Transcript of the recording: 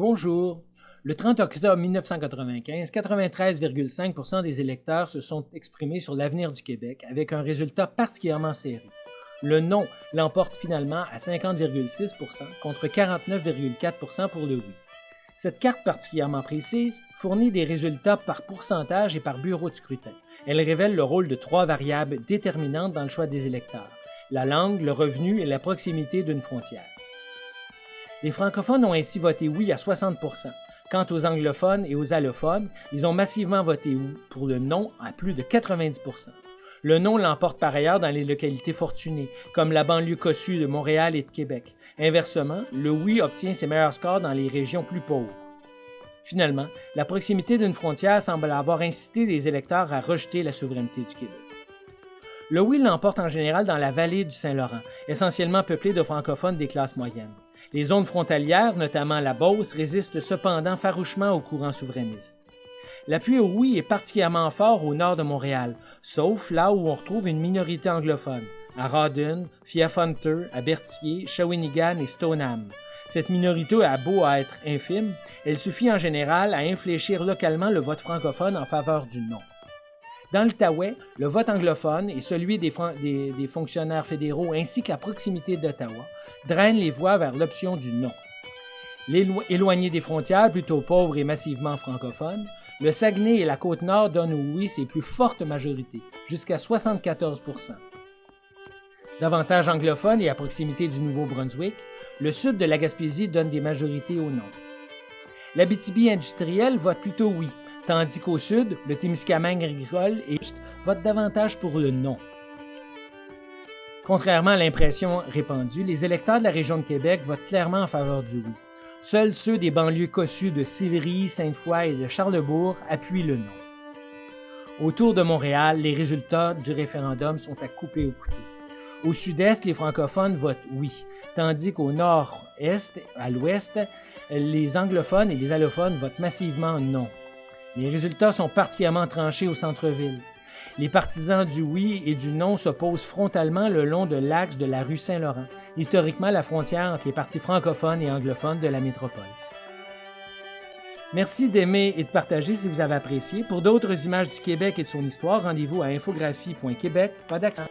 Bonjour. Le 30 octobre 1995, 93,5% des électeurs se sont exprimés sur l'avenir du Québec avec un résultat particulièrement serré. Le non l'emporte finalement à 50,6% contre 49,4% pour le oui. Cette carte particulièrement précise fournit des résultats par pourcentage et par bureau de scrutin. Elle révèle le rôle de trois variables déterminantes dans le choix des électeurs: la langue, le revenu et la proximité d'une frontière. Les francophones ont ainsi voté oui à 60%. Quant aux anglophones et aux allophones, ils ont massivement voté pour le non à plus de 90%. Le non l'emporte par ailleurs dans les localités fortunées, comme la banlieue cossue de Montréal et de Québec. Inversement, le oui obtient ses meilleurs scores dans les régions plus pauvres. Finalement, la proximité d'une frontière semble avoir incité les électeurs à rejeter la souveraineté du Québec. Le oui l'emporte en général dans la vallée du Saint-Laurent, essentiellement peuplée de francophones des classes moyennes. Les zones frontalières, notamment la Beauce, résistent cependant farouchement au courant souverainiste. L'appui au oui est particulièrement fort au nord de Montréal, sauf là où on retrouve une minorité anglophone, à Rawdon, Fiafonter, à Berthier, Shawinigan et Stoneham. Cette minorité a beau à être infime, elle suffit en général à infléchir localement le vote francophone en faveur du non. Dans l'Outaouais, le vote anglophone et celui des fonctionnaires fédéraux ainsi que la proximité d'Ottawa drainent les voix vers l'option du non. Éloignés des frontières, plutôt pauvres et massivement francophones, le Saguenay et la Côte-Nord donnent au oui ses plus fortes majorités, jusqu'à 74%. Davantage anglophone et à proximité du Nouveau-Brunswick, le sud de la Gaspésie donne des majorités au non. L'Abitibi industriel vote plutôt oui, tandis qu'au sud, le Témiscamingue agricole et vote davantage pour le non. Contrairement à l'impression répandue, les électeurs de la région de Québec votent clairement en faveur du oui. Seuls ceux des banlieues cossues de Sillery, Sainte-Foy et de Charlesbourg appuient le non. Autour de Montréal, les résultats du référendum sont à couper au couteau. Au sud-est, les francophones votent oui, tandis qu'au nord-est, à l'ouest, les anglophones et les allophones votent massivement non. Les résultats sont particulièrement tranchés au centre-ville. Les partisans du oui et du non s'opposent frontalement le long de l'axe de la rue Saint-Laurent, historiquement la frontière entre les partis francophones et anglophones de la métropole. Merci d'aimer et de partager si vous avez apprécié. Pour d'autres images du Québec et de son histoire, rendez-vous à infographie.québec. Pas d'accent.